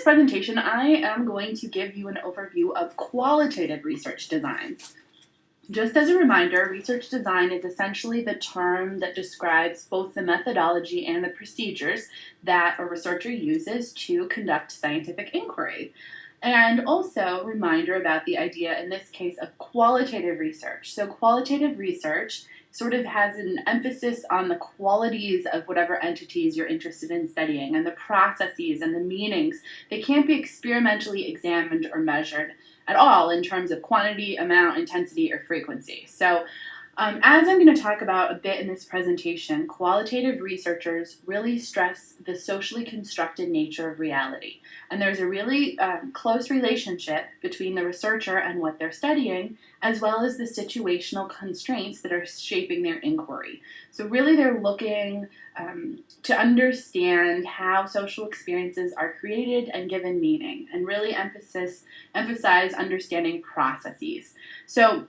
presentation, I am going to give you an overview of qualitative research designs. Just as a reminder, research design is essentially the term that describes both the methodology and the procedures that a researcher uses to conduct scientific inquiry. And also a reminder about the idea, in this case, of qualitative research. So qualitative research sort of has an emphasis on the qualities of whatever entities you're interested in studying and the processes and the meanings. They can't be experimentally examined or measured at all in terms of quantity, amount, intensity, or frequency. So as I'm going to talk about a bit in this presentation, qualitative researchers really stress the socially constructed nature of reality. And there's a really close relationship between the researcher and what they're studying, as well as the situational constraints that are shaping their inquiry. So really they're looking to understand how social experiences are created and given meaning, and really emphasize understanding processes. So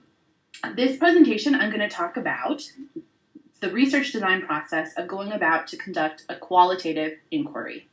this presentation, I'm going to talk about the research design process of going about to conduct a qualitative inquiry.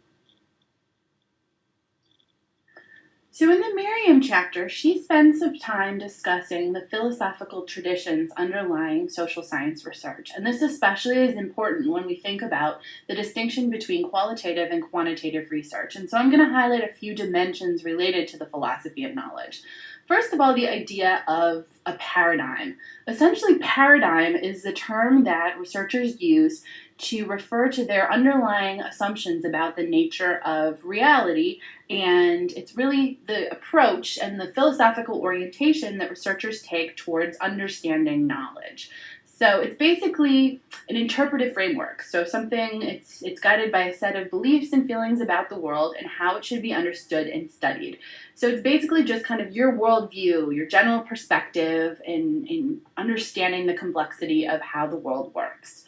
So in the Merriam chapter, she spends some time discussing the philosophical traditions underlying social science research. And this especially is important when we think about the distinction between qualitative and quantitative research. And so I'm going to highlight a few dimensions related to the philosophy of knowledge. First of all, the idea of a paradigm. Essentially, paradigm is the term that researchers use to refer to their underlying assumptions about the nature of reality, and it's really the approach and the philosophical orientation that researchers take towards understanding knowledge. So it's basically an interpretive framework. So it's guided by a set of beliefs and feelings about the world and how it should be understood and studied. So it's basically just kind of your worldview, your general perspective in understanding the complexity of how the world works.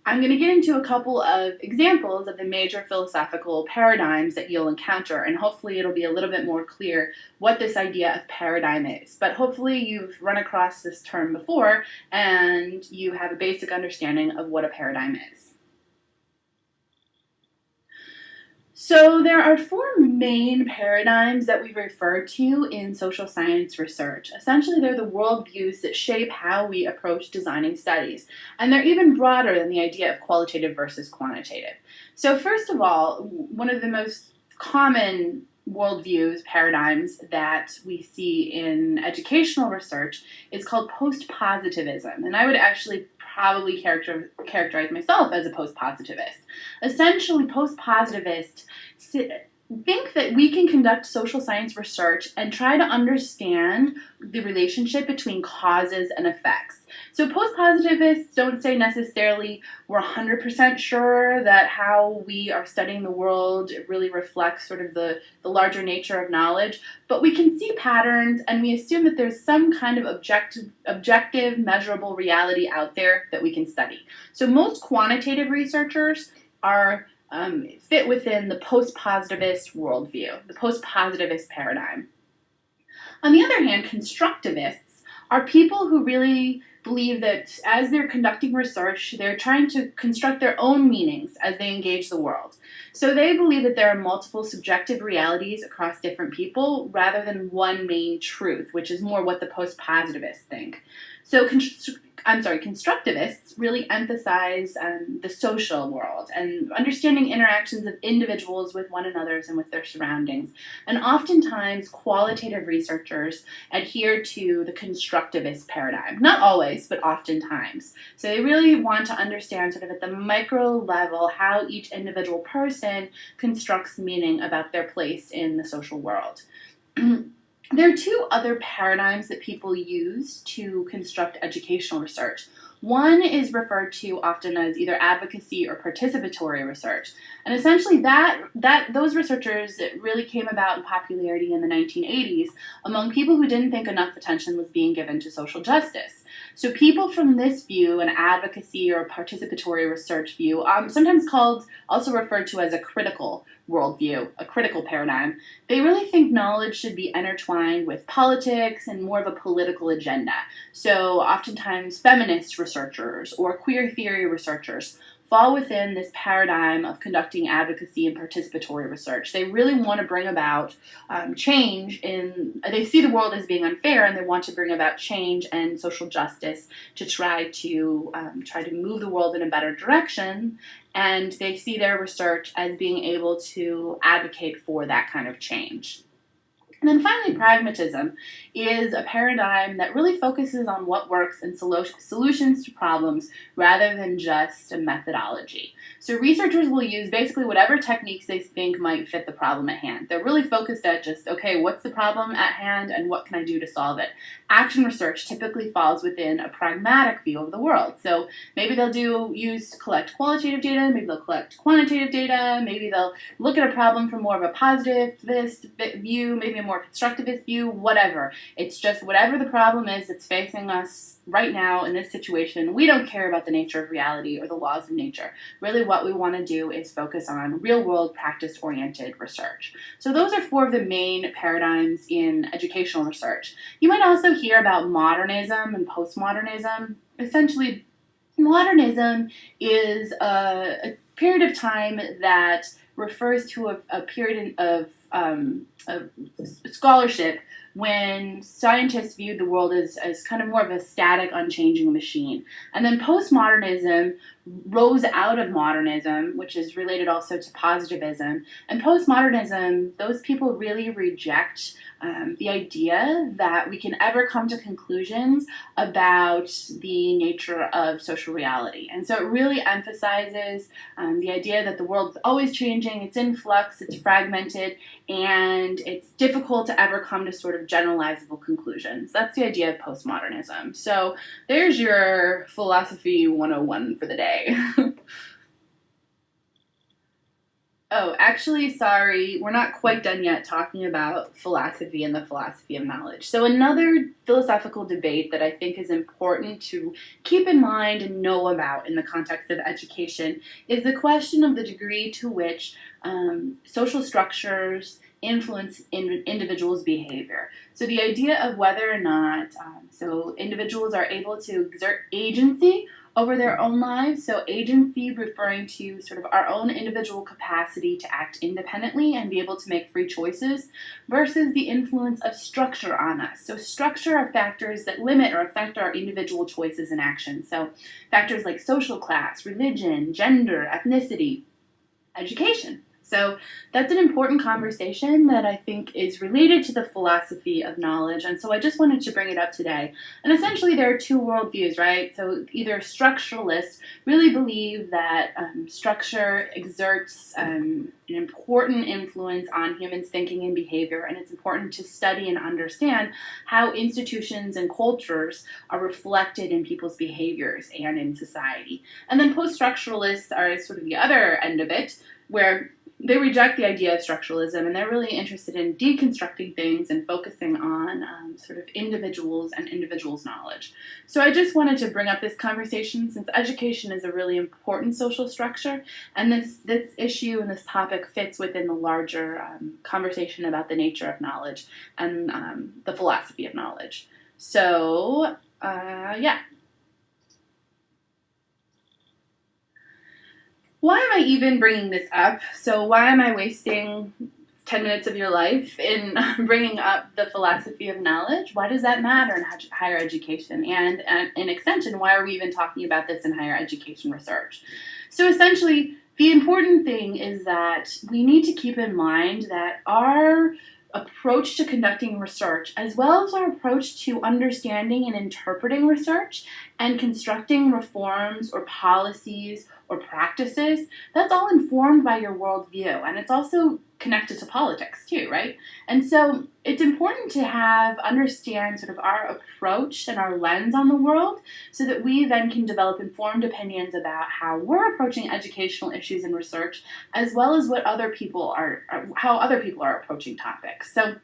I'm going to get into a couple of examples of the major philosophical paradigms that you'll encounter, and hopefully it'll be a little bit more clear what this idea of paradigm is. But hopefully you've run across this term before and you have a basic understanding of what a paradigm is. So there are four main paradigms that we refer to in social science research. Essentially, they're the worldviews that shape how we approach designing studies. And they're even broader than the idea of qualitative versus quantitative. So first of all, one of the most common worldviews, paradigms that we see in educational research is called post-positivism. And I would actually probably characterize myself as a post-positivist. Essentially, post-positivists think that we can conduct social science research and try to understand the relationship between causes and effects. So post-positivists don't say necessarily we're 100% sure that how we are studying the world really reflects sort of the larger nature of knowledge, but we can see patterns and we assume that there's some kind of objective, measurable reality out there that we can study. So most quantitative researchers are fit within the post-positivist worldview, the post-positivist paradigm. On the other hand, constructivists are people who really believe that as they're conducting research, they're trying to construct their own meanings as they engage the world. So they believe that there are multiple subjective realities across different people rather than one main truth, which is more what the post-positivists think. So constructivists really emphasize the social world and understanding interactions of individuals with one another and with their surroundings. And oftentimes, qualitative researchers adhere to the constructivist paradigm. Not always, but oftentimes. So they really want to understand sort of at the micro level how each individual person constructs meaning about their place in the social world. There are two other paradigms that people use to construct educational research. One is referred to often as either advocacy or participatory research. And essentially those researchers really came about in popularity in the 1980s among people who didn't think enough attention was being given to social justice. So people from this view, an advocacy or participatory research view, sometimes also referred to as a critical worldview, a critical paradigm, they really think knowledge should be intertwined with politics and more of a political agenda. So oftentimes feminist researchers or queer theory researchers fall within this paradigm of conducting advocacy and participatory research. They really want to bring about change they see the world as being unfair, and they want to bring about change and social justice to try to move the world in a better direction, and they see their research as being able to advocate for that kind of change. And then finally, pragmatism is a paradigm that really focuses on what works and solutions to problems rather than just a methodology. So researchers will use basically whatever techniques they think might fit the problem at hand. They're really focused at just, okay, what's the problem at hand and what can I do to solve it? Action research typically falls within a pragmatic view of the world. So maybe they'll collect qualitative data, maybe they'll collect quantitative data, maybe they'll look at a problem from more of a positivist view, maybe a more constructivist view, whatever. It's just whatever the problem is that's facing us right now in this situation. We don't care about the nature of reality or the laws of nature. Really what we want to do is focus on real-world practice-oriented research. So those are four of the main paradigms in educational research. You might also hear about modernism and postmodernism. Essentially, modernism is a period of time that refers to a period of scholarship when scientists viewed the world as kind of more of a static, unchanging machine. And then postmodernism rose out of modernism, which is related also to positivism. And postmodernism, those people really reject the idea that we can ever come to conclusions about the nature of social reality. And so it really emphasizes the idea that the world is always changing, it's in flux, it's fragmented, and it's difficult to ever come to sort of generalizable conclusions. That's the idea of postmodernism. So there's your philosophy 101 for the day. Oh, actually, sorry, we're not quite done yet talking about philosophy and the philosophy of knowledge. So another philosophical debate that I think is important to keep in mind and know about in the context of education is the question of the degree to which social structures influence individuals' behavior. So the idea of whether or not individuals are able to exert agency over their own lives. So agency referring to sort of our own individual capacity to act independently and be able to make free choices versus the influence of structure on us. So structure are factors that limit or affect our individual choices and actions. So factors like social class, religion, gender, ethnicity, education. So that's an important conversation that I think is related to the philosophy of knowledge, and so I just wanted to bring it up today. And essentially there are two worldviews, right? So either structuralists really believe that structure exerts an important influence on humans' thinking and behavior, and it's important to study and understand how institutions and cultures are reflected in people's behaviors and in society. And then post-structuralists are sort of the other end of it, where they reject the idea of structuralism, and they're really interested in deconstructing things and focusing on sort of individuals and individuals' knowledge. So I just wanted to bring up this conversation since education is a really important social structure, and this issue and this topic fits within the larger conversation about the nature of knowledge and the philosophy of knowledge. So, yeah. Why am I even bringing this up? So why am I wasting 10 minutes of your life in bringing up the philosophy of knowledge? Why does that matter in higher education? And in extension, why are we even talking about this in higher education research? So essentially, the important thing is that we need to keep in mind that our approach to conducting research, as well as our approach to understanding and interpreting research and constructing reforms or policies or practices, that's all informed by your worldview. And it's also connected to politics too, right? And so it's important to understand sort of our approach and our lens on the world so that we then can develop informed opinions about how we're approaching educational issues and research, as well as how other people are approaching topics. So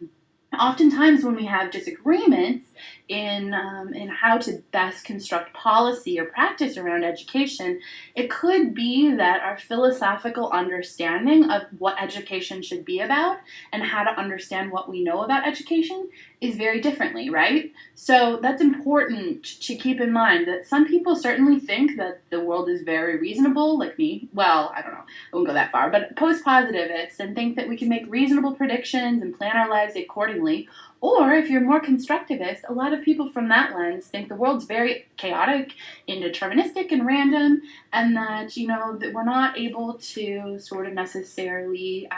Oftentimes when we have disagreements in how to best construct policy or practice around education, it could be that our philosophical understanding of what education should be about and how to understand what we know about education is very differently, right? So that's important to keep in mind, that some people certainly think that the world is very reasonable, like me. Well, I don't know, I won't go that far, but post-positivists, and think that we can make reasonable predictions and plan our lives accordingly. Or if you're more constructivist, a lot of people from that lens think the world's very chaotic, indeterministic, and random, and that, that we're not able to sort of necessarily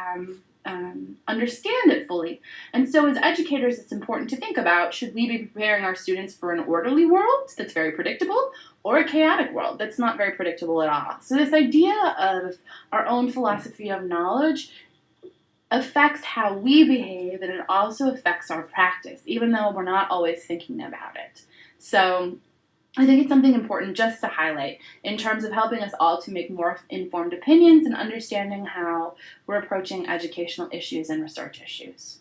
understand it fully. And so as educators, it's important to think about, should we be preparing our students for an orderly world that's very predictable, or a chaotic world that's not very predictable at all? So this idea of our own philosophy of knowledge affects how we behave, and it also affects our practice, even though we're not always thinking about it. So I think it's something important just to highlight in terms of helping us all to make more informed opinions and understanding how we're approaching educational issues and research issues.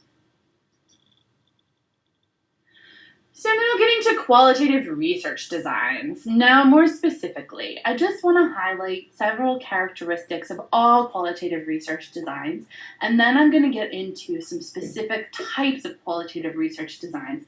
So now getting to qualitative research designs. Now more specifically, I just want to highlight several characteristics of all qualitative research designs, and then I'm going to get into some specific types of qualitative research designs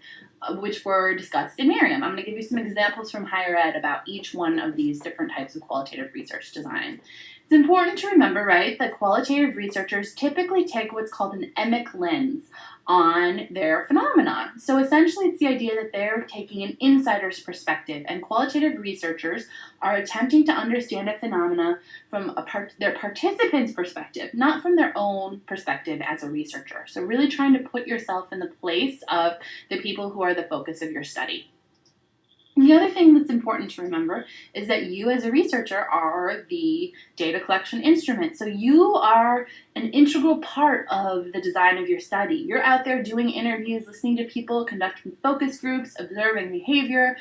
which were discussed in Merriam. I'm going to give you some examples from higher ed about each one of these different types of qualitative research design. It's important to remember, right, that qualitative researchers typically take what's called an emic lens on their phenomena. So essentially it's the idea that they're taking an insider's perspective, and qualitative researchers are attempting to understand a phenomena from their participant's perspective, not from their own perspective as a researcher. So really trying to put yourself in the place of the people who are the focus of your study. The other thing that's important to remember is that you as a researcher are the data collection instrument. So you are an integral part of the design of your study. You're out there doing interviews, listening to people, conducting focus groups, observing behavior,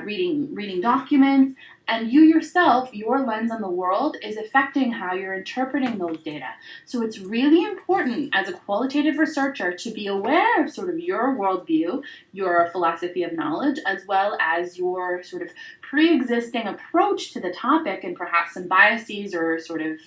reading documents, and you yourself, your lens on the world is affecting how you're interpreting those data. So it's really important as a qualitative researcher to be aware of sort of your worldview, your philosophy of knowledge, as well as your sort of pre-existing approach to the topic and perhaps some biases or sort of,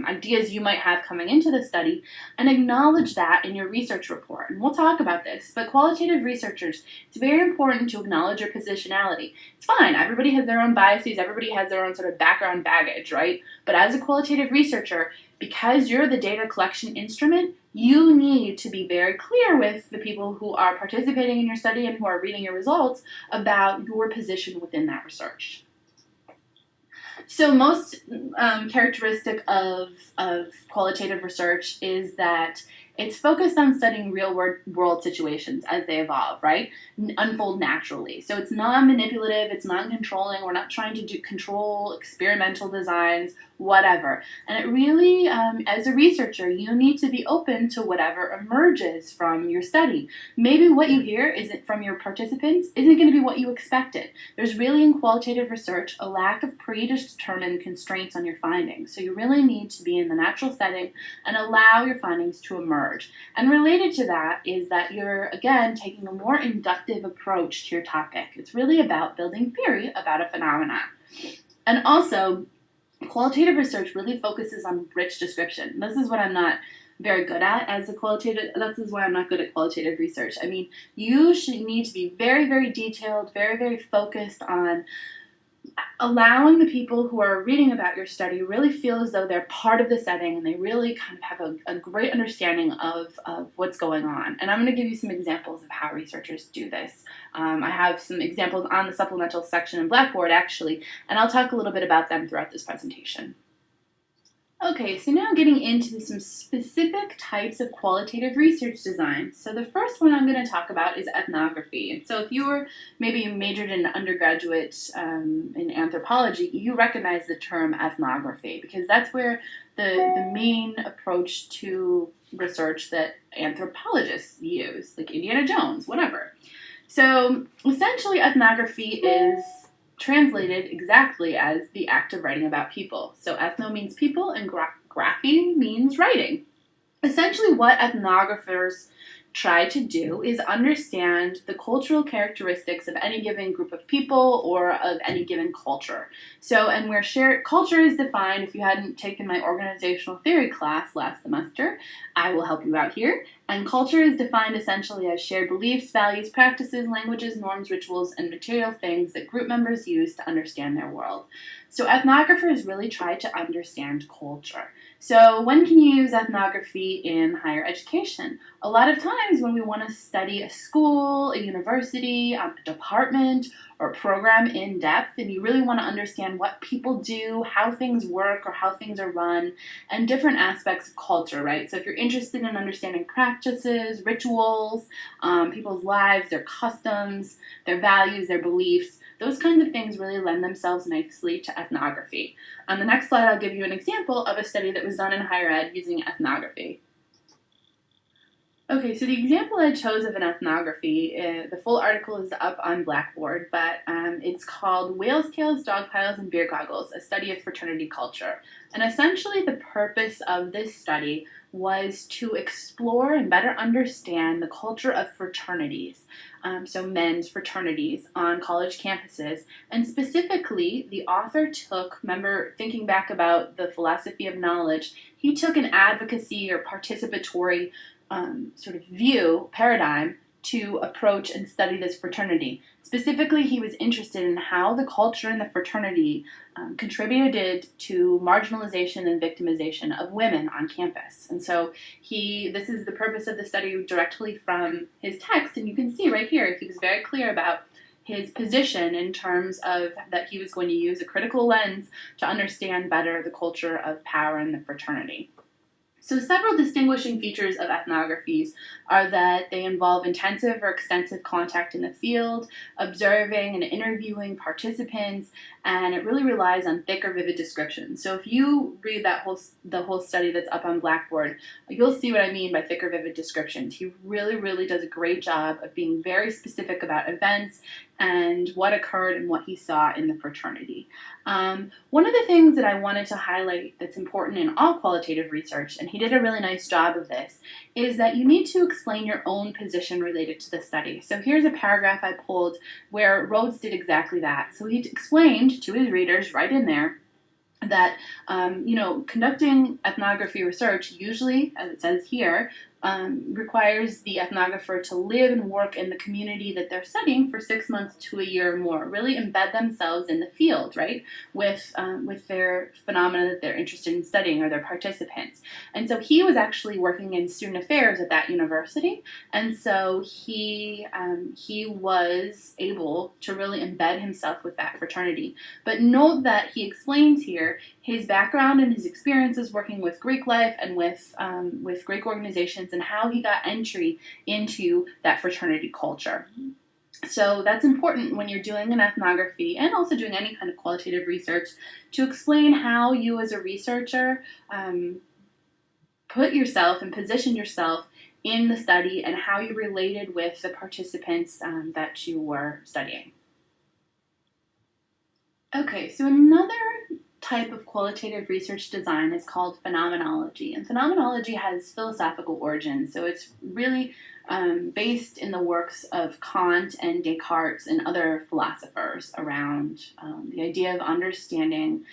ideas you might have coming into the study, and acknowledge that in your research report. And we'll talk about this, but qualitative researchers, it's very important to acknowledge your positionality. It's fine, everybody has their own biases, everybody has their own sort of background baggage, right? But as a qualitative researcher, because you're the data collection instrument, you need to be very clear with the people who are participating in your study and who are reading your results about your position within that research. So most characteristic of qualitative research is that it's focused on studying real world situations as they evolve, right? Unfold naturally. So it's non-manipulative, it's non-controlling, we're not trying to control experimental designs, whatever. And it really, as a researcher, you need to be open to whatever emerges from your study. Maybe what you hear isn't from your participants isn't going to be what you expected. There's really in qualitative research a lack of predetermined constraints on your findings. So you really need to be in the natural setting and allow your findings to emerge. And related to that is that you're, again, taking a more inductive approach to your topic. It's really about building theory about a phenomenon. And also, qualitative research really focuses on rich description. This is what I'm not very good at as a qualitative, this is why I'm not good at qualitative research. I mean, you should need to be very, very detailed, very, very focused on allowing the people who are reading about your study really feel as though they're part of the setting and they really kind of have a great understanding of what's going on. And I'm going to give you some examples of how researchers do this. I have some examples on the supplemental section in Blackboard, actually, and I'll talk a little bit about them throughout this presentation. Okay, so now getting into some specific types of qualitative research design. So the first one I'm going to talk about is ethnography. And so if you were maybe majored in undergraduate in anthropology, you recognize the term ethnography because that's where the main approach to research that anthropologists use, like Indiana Jones, whatever. So essentially ethnography is translated exactly as the act of writing about people. So ethno means people and graphy means writing. Essentially what ethnographers try to do is understand the cultural characteristics of any given group of people or of any given culture. So, and where shared culture is defined, if you hadn't taken my organizational theory class last semester, I will help you out here. And culture is defined essentially as shared beliefs, values, practices, languages, norms, rituals, and material things that group members use to understand their world. So ethnographers really try to understand culture. So when can you use ethnography in higher education? A lot of times when we want to study a school, a university, a department, or a program in depth, and you really want to understand what people do, how things work, or how things are run, and different aspects of culture, right? So if you're interested in understanding practices, rituals, people's lives, their customs, their values, their beliefs, those kinds of things really lend themselves nicely to ethnography. On the next slide, I'll give you an example of a study that was done in higher ed using ethnography. Okay, so the example I chose of an ethnography, the full article is up on Blackboard, but it's called Whales' Tails, Dog Piles, and Beer Goggles, a study of fraternity culture. And essentially the purpose of this study was to explore and better understand the culture of fraternities, so men's fraternities on college campuses. And specifically, the author took, remember thinking back about the philosophy of knowledge, he took an advocacy or participatory sort of view, paradigm, to approach and study this fraternity. Specifically, he was interested in how the culture in the fraternity contributed to marginalization and victimization of women on campus. And so this is the purpose of the study directly from his text, and you can see right here, he was very clear about his position in terms of that he was going to use a critical lens to understand better the culture of power in the fraternity. So several distinguishing features of ethnographies are that they involve intensive or extensive contact in the field, observing and interviewing participants, and it really relies on thick or vivid descriptions. So if you read the whole study that's up on Blackboard, you'll see what I mean by thick or vivid descriptions. He really, really does a great job of being very specific about events and what occurred and what he saw in the fraternity. One of the things that I wanted to highlight that's important in all qualitative research, and he did a really nice job of this, is that you need to explain your own position related to the study. So here's a paragraph I pulled where Rhodes did exactly that. So he explained to his readers right in there that, conducting ethnography research usually, as it says here, requires the ethnographer to live and work in the community that they're studying for 6 months to a year or more, really embed themselves in the field, right, with their phenomena that they're interested in studying or their participants. And so he was actually working in student affairs at that university, and so he was able to really embed himself with that fraternity. But note that he explains here his background and his experiences working with Greek life and with Greek organizations, and how he got entry into that fraternity culture. So that's important when you're doing an ethnography and also doing any kind of qualitative research, to explain how you as a researcher put yourself and positioned yourself in the study and how you related with the participants that you were studying. Okay, so another type of qualitative research design is called phenomenology. And phenomenology has philosophical origins, so it's really based in the works of Kant and Descartes and other philosophers around the idea of understanding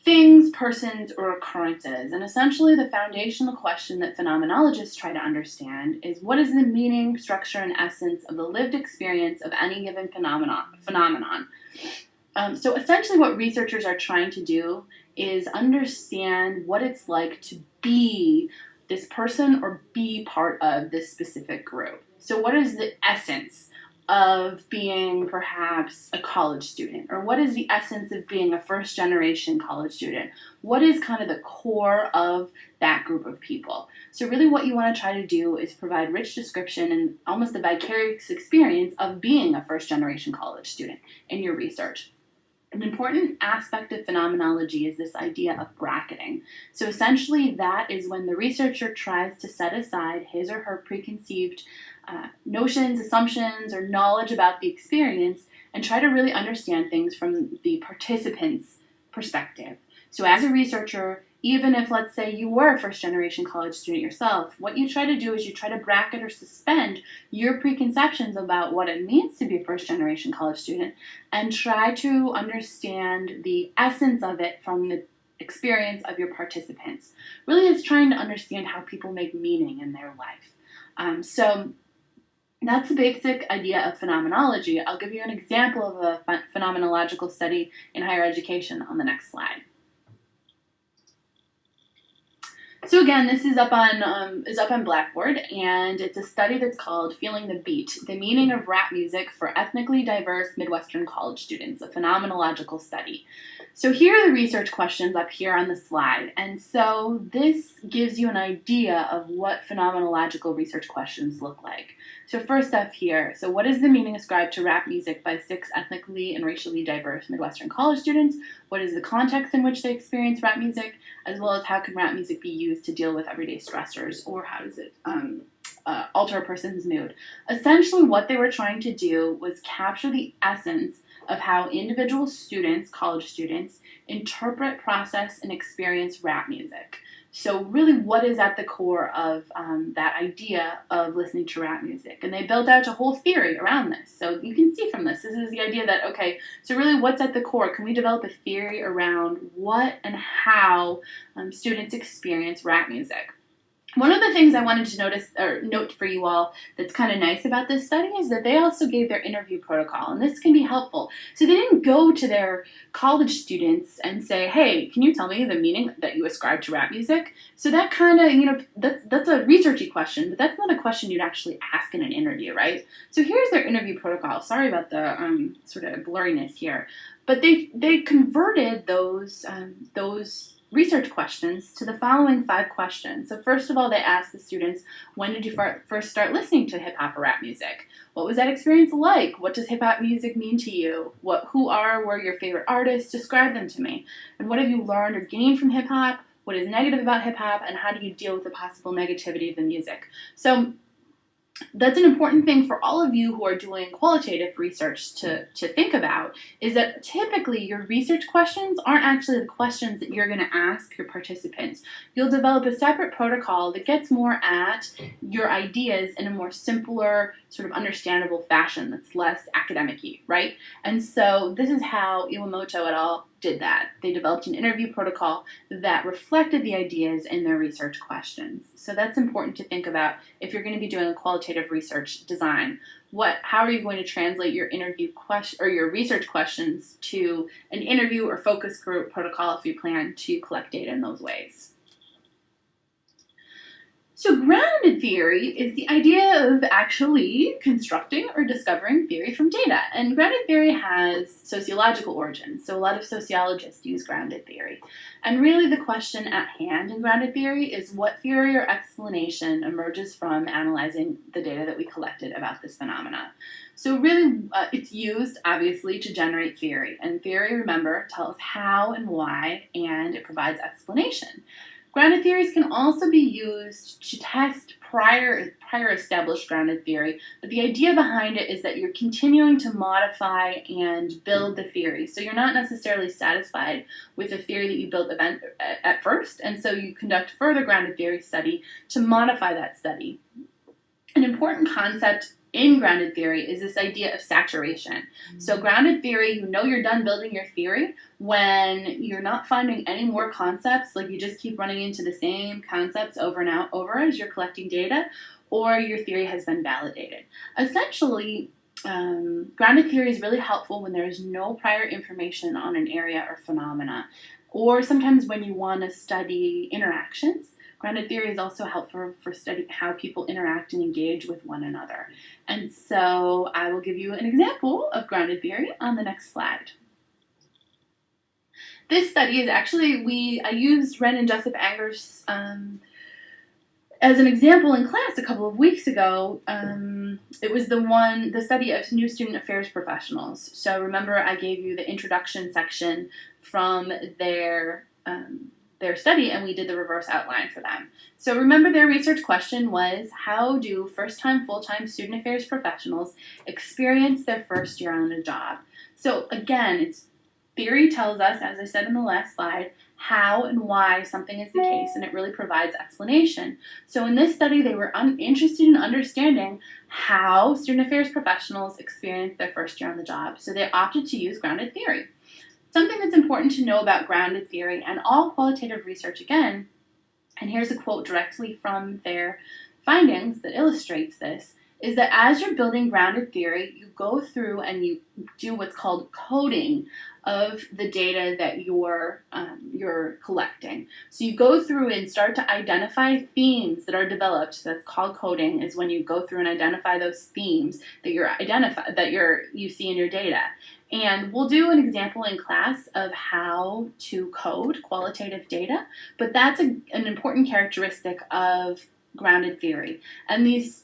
things, persons, or occurrences. And essentially the foundational question that phenomenologists try to understand is, what is the meaning, structure, and essence of the lived experience of any given phenomenon? So essentially what researchers are trying to do is understand what it's like to be this person or be part of this specific group. So what is the essence of being perhaps a college student? Or what is the essence of being a first-generation college student? What is kind of the core of that group of people? So really what you want to try to do is provide rich description and almost a vicarious experience of being a first-generation college student in your research. An important aspect of phenomenology is this idea of bracketing. So essentially that is when the researcher tries to set aside his or her preconceived notions, assumptions, or knowledge about the experience and try to really understand things from the participant's perspective. So as a researcher, Even if, let's say, you were a first-generation college student yourself, what you try to do is you try to bracket or suspend your preconceptions about what it means to be a first-generation college student and try to understand the essence of it from the experience of your participants. Really, it's trying to understand how people make meaning in their life. So that's the basic idea of phenomenology. I'll give you an example of a phenomenological study in higher education on the next slide. So again, this is up on Blackboard, and it's a study that's called Feeling the Beat, the Meaning of Rap Music for Ethnically Diverse Midwestern College Students, a phenomenological study. So here are the research questions up here on the slide, and so this gives you an idea of what phenomenological research questions look like. So first up here, so what is the meaning ascribed to rap music by 6 ethnically and racially diverse Midwestern college students? What is the context in which they experience rap music? As well as how can rap music be used to deal with everyday stressors, or how does it alter a person's mood? Essentially, what they were trying to do was capture the essence of how individual students, college students, interpret, process, and experience rap music. So really, what is at the core of that idea of listening to rap music? And they built out a whole theory around this. So you can see from this is the idea that, okay, so really what's at the core? Can we develop a theory around what and how students experience rap music? One of the things I wanted to note for you all that's kind of nice about this study is that they also gave their interview protocol, and this can be helpful. So they didn't go to their college students and say, hey, can you tell me the meaning that you ascribe to rap music? So that kind of, that's a researchy question, but that's not a question you'd actually ask in an interview, right? So here's their interview protocol. Sorry about the sort of blurriness here, but they converted those research questions to the following 5 questions. So first of all, they asked the students, when did you first start listening to hip-hop or rap music? What was that experience like? What does hip-hop music mean to you? Were your favorite artists? Describe them to me. And what have you learned or gained from hip-hop? What is negative about hip-hop? And how do you deal with the possible negativity of the music? So that's an important thing for all of you who are doing qualitative research to think about, is that typically your research questions aren't actually the questions that you're going to ask your participants. You'll develop a separate protocol that gets more at your ideas in a more simpler, sort of understandable fashion that's less academic-y, right? And so this is how Iwamoto et al. Did that. They developed an interview protocol that reflected the ideas in their research questions. So that's important to think about if you're going to be doing a qualitative research design. How are you going to translate your interview or your research questions to an interview or focus group protocol if you plan to collect data in those ways? So grounded theory is the idea of actually constructing or discovering theory from data. And grounded theory has sociological origins. So a lot of sociologists use grounded theory. And really the question at hand in grounded theory is what theory or explanation emerges from analyzing the data that we collected about this phenomena. So really it's used, obviously, to generate theory. And theory, remember, tells how and why, and it provides explanation. Grounded theories can also be used to test prior established grounded theory, but the idea behind it is that you're continuing to modify and build the theory. So you're not necessarily satisfied with the theory that you built at first, and so you conduct further grounded theory study to modify that study. An important concept in grounded theory is this idea of saturation. So grounded theory, you're done building your theory when you're not finding any more concepts, like you just keep running into the same concepts over and over as you're collecting data, or your theory has been validated. Essentially, grounded theory is really helpful when there's no prior information on an area or phenomena, or sometimes when you want to study interactions. Grounded theory is also helpful for studying how people interact and engage with one another. And so I will give you an example of grounded theory on the next slide. This study is actually, I used Ren and Jessup Anger's as an example in class a couple of weeks ago. It was the study of new student affairs professionals. So remember I gave you the introduction section from their study, and we did the reverse outline for them. So remember their research question was, how do first-time, full-time student affairs professionals experience their first year on a job? So again, theory tells us, as I said in the last slide, how and why something is the case, and it really provides explanation. So in this study, they were interested in understanding how student affairs professionals experience their first year on the job. So they opted to use grounded theory. Something that's important to know about grounded theory and all qualitative research, again, and here's a quote directly from their findings that illustrates this, is that as you're building grounded theory, you go through and you do what's called coding of the data that you're collecting. So you go through and start to identify themes that are developed. That's called coding, is when you go through and identify those themes that you see in your data. And we'll do an example in class of how to code qualitative data, but that's an important characteristic of grounded theory. And this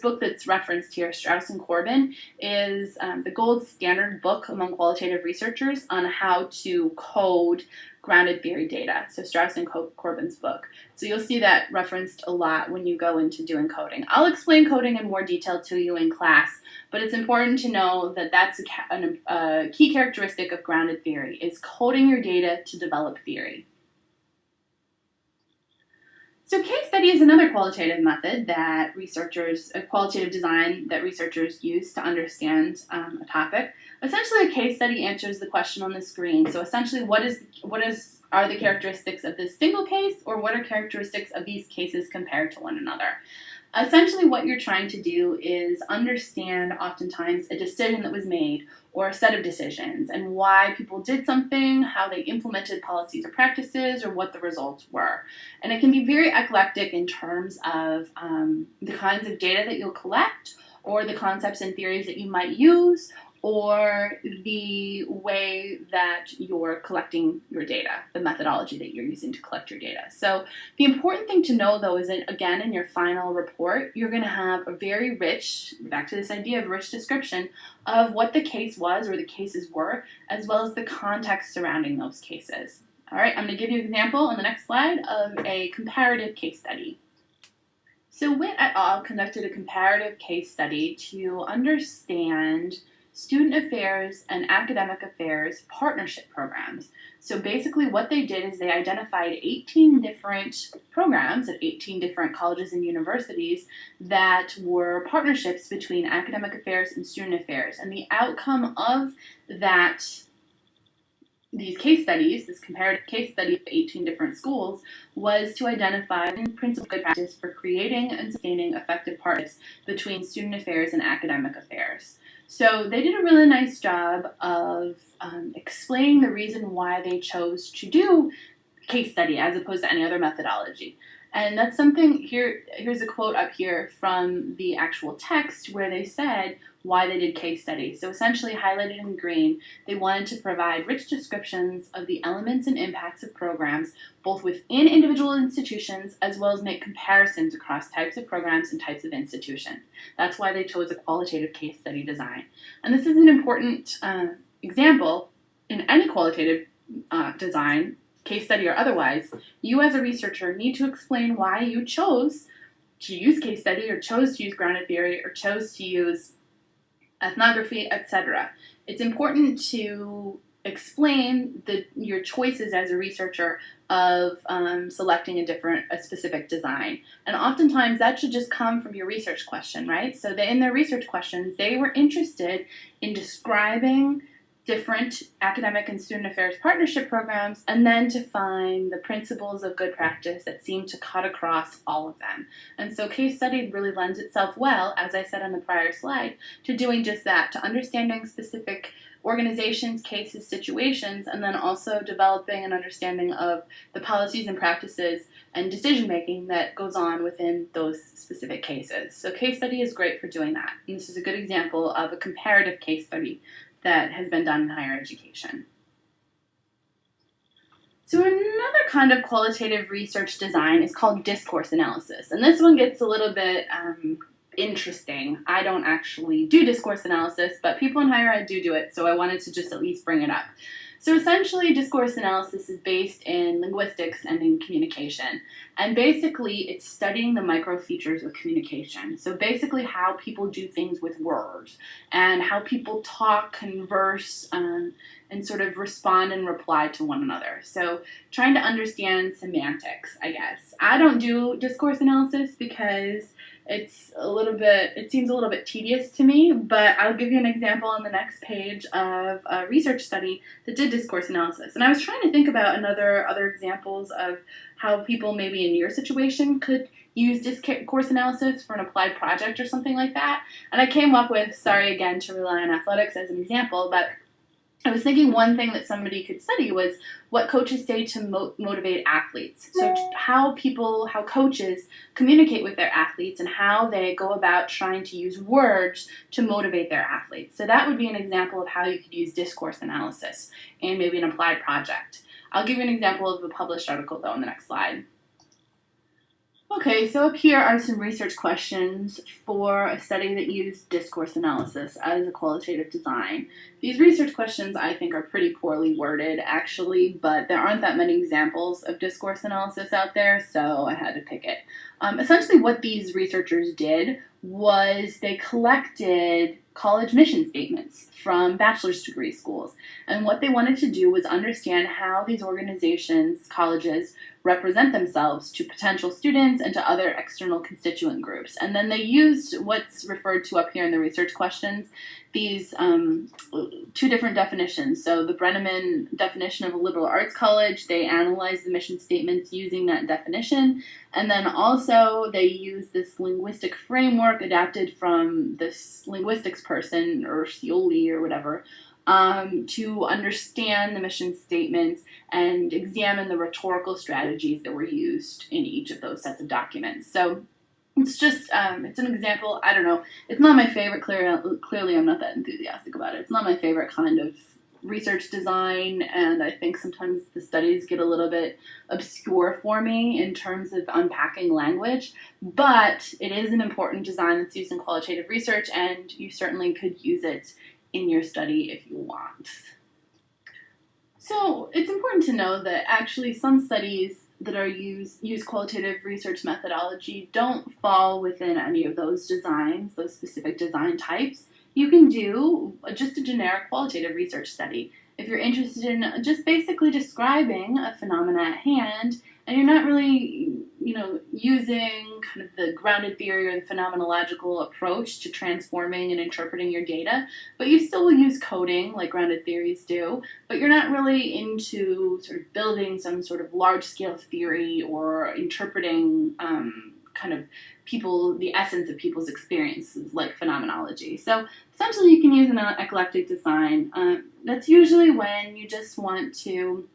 book that's referenced here, Strauss and Corbin, is the gold standard book among qualitative researchers on how to code grounded theory data. So Strauss and Corbin's book. So you'll see that referenced a lot when you go into doing coding. I'll explain coding in more detail to you in class, but it's important to know that that's a key characteristic of grounded theory, is coding your data to develop theory. So case study is another qualitative method that qualitative design that researchers use to understand a topic. Essentially, a case study answers the question on the screen. So essentially, are the characteristics of this single case, or what are characteristics of these cases compared to one another? Essentially, what you're trying to do is understand, oftentimes, a decision that was made or a set of decisions, and why people did something, how they implemented policies or practices, or what the results were. And it can be very eclectic in terms of the kinds of data that you'll collect, or the concepts and theories that you might use, or the way that you're collecting your data, the methodology that you're using to collect your data. So the important thing to know, though, is that, again, in your final report, you're going to have a very rich, back to this idea of rich description of what the case was or the cases were, as well as the context surrounding those cases. All right, I'm going to give you an example on the next slide of a comparative case study. So Witt et al. Conducted a comparative case study to understand student affairs and academic affairs partnership programs. So basically what they did is they identified 18 different programs at 18 different colleges and universities that were partnerships between academic affairs and student affairs. And the outcome of these case studies, this comparative case study of 18 different schools, was to identify principles of good practice for creating and sustaining effective partnerships between student affairs and academic affairs. So they did a really nice job of explaining the reason why they chose to do case study as opposed to any other methodology. And that's something, here's a quote up here from the actual text where they said why they did case study. So essentially highlighted in green, they wanted to provide rich descriptions of the elements and impacts of programs, both within individual institutions, as well as make comparisons across types of programs and types of institutions. That's why they chose a qualitative case study design. And this is an important example in any qualitative design, case study or otherwise. You as a researcher need to explain why you chose to use case study, or chose to use grounded theory, or chose to use ethnography, etc. It's important to explain your choices as a researcher of selecting a specific design. And oftentimes that should just come from your research question, right? So in their research questions, they were interested in describing different academic and student affairs partnership programs, and then to find the principles of good practice that seem to cut across all of them. And so case study really lends itself well, as I said on the prior slide, to doing just that, to understanding specific organizations, cases, situations, and then also developing an understanding of the policies and practices and decision-making that goes on within those specific cases. So case study is great for doing that. And this is a good example of a comparative case study that has been done in higher education. So another kind of qualitative research design is called discourse analysis. And this one gets a little bit interesting. I don't actually do discourse analysis, but people in higher ed do it, so I wanted to just at least bring it up. So essentially, discourse analysis is based in linguistics and in communication. And basically, it's studying the micro features of communication. So basically how people do things with words and how people talk, converse, and sort of respond and reply to one another. So trying to understand semantics, I guess. I don't do discourse analysis because it seems a little bit tedious to me, but I'll give you an example on the next page of a research study that did discourse analysis. And I was trying to think about other examples of how people maybe in your situation could use discourse analysis for an applied project or something like that. And I came up with, sorry again to rely on athletics as an example, but I was thinking one thing that somebody could study was what coaches say to motivate athletes. So how coaches communicate with their athletes and how they go about trying to use words to motivate their athletes. So that would be an example of how you could use discourse analysis in maybe an applied project. I'll give you an example of a published article though in the next slide. Okay, so up here are some research questions for a study that used discourse analysis as a qualitative design. These research questions I think are pretty poorly worded actually, but there aren't that many examples of discourse analysis out there, so I had to pick it. Essentially what these researchers did was they collected college mission statements from bachelor's degree schools. And what they wanted to do was understand how these organizations, colleges, represent themselves to potential students and to other external constituent groups. And then they used what's referred to up here in the research questions, these two different definitions. So the Brenneman definition of a liberal arts college, they analyzed the mission statements using that definition. And then also they used this linguistic framework adapted from this linguistics person, or Scioli or whatever, to understand the mission statements and examine the rhetorical strategies that were used in each of those sets of documents. So it's just, it's an example, I don't know, it's not my favorite, clearly I'm not that enthusiastic about it. It's not my favorite kind of research design, and I think sometimes the studies get a little bit obscure for me in terms of unpacking language, but it is an important design that's used in qualitative research, and you certainly could use it in your study if you want. So it's important to know that actually some studies that are use qualitative research methodology don't fall within any of those designs, those specific design types. You can do just a generic qualitative research study if you're interested in just basically describing a phenomena at hand, and you're not really, using kind of the grounded theory or the phenomenological approach to transforming and interpreting your data, but you still will use coding like grounded theories do, but you're not really into sort of building some sort of large-scale theory or interpreting kind of the essence of people's experiences like phenomenology. So essentially you can use an eclectic design. That's usually when you just want to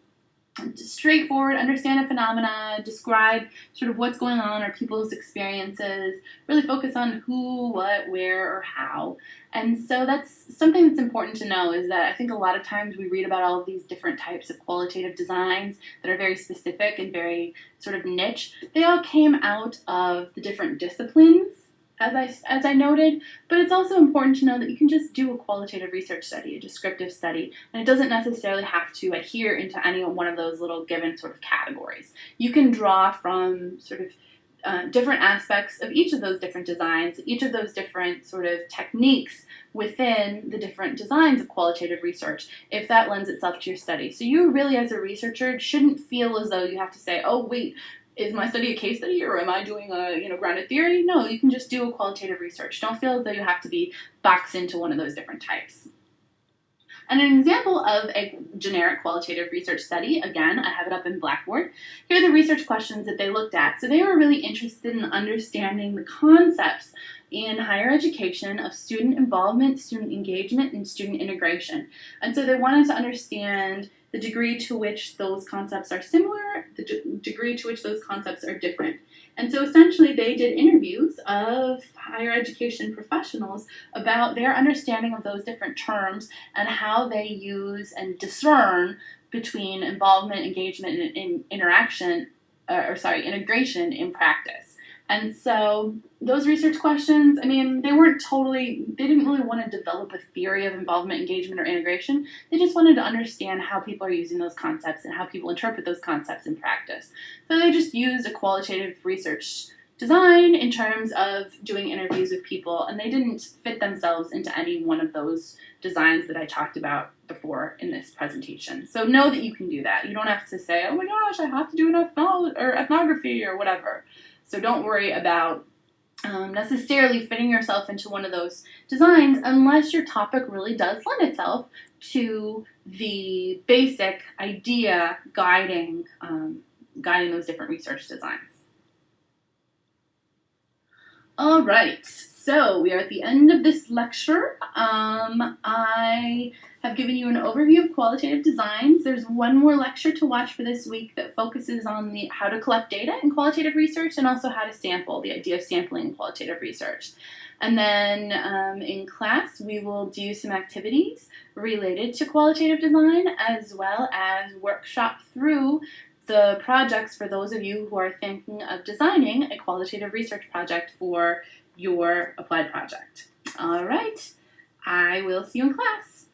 straightforward, understand a phenomena, describe sort of what's going on or people's experiences, really focus on who, what, where, or how. And so that's something that's important to know, is that I think a lot of times we read about all of these different types of qualitative designs that are very specific and very sort of niche. They all came out of the different disciplines, as I noted, but it's also important to know that you can just do a qualitative research study, a descriptive study, and it doesn't necessarily have to adhere into any one of those little given sort of categories. You can draw from sort of different aspects of each of those different designs, each of those different sort of techniques within the different designs of qualitative research, if that lends itself to your study. So you really, as a researcher, shouldn't feel as though you have to say, oh, wait, is my study a case study, or am I doing a grounded theory? No, you can just do a qualitative research. Don't feel as though you have to be boxed into one of those different types. And an example of a generic qualitative research study, again, I have it up in Blackboard. Here are the research questions that they looked at. So they were really interested in understanding the concepts in higher education of student involvement, student engagement, and student integration. And so they wanted to understand the degree to which those concepts are similar, the degree to which those concepts are different. And so essentially they did interviews of higher education professionals about their understanding of those different terms and how they use and discern between involvement, engagement, and integration in practice. And so those research questions, I mean, they didn't really want to develop a theory of involvement, engagement, or integration. They just wanted to understand how people are using those concepts and how people interpret those concepts in practice. So they just used a qualitative research design in terms of doing interviews with people, and they didn't fit themselves into any one of those designs that I talked about before in this presentation. So know that you can do that. You don't have to say, oh my gosh, I have to do an ethnography or whatever. So don't worry about necessarily fitting yourself into one of those designs unless your topic really does lend itself to the basic idea guiding those different research designs. All right, so we are at the end of this lecture. I have given you an overview of qualitative designs. There's one more lecture to watch for this week that focuses on how to collect data in qualitative research and also how to sample, the idea of sampling in qualitative research. And then in class, we will do some activities related to qualitative design as well as workshop through the projects for those of you who are thinking of designing a qualitative research project for your applied project. All right, I will see you in class.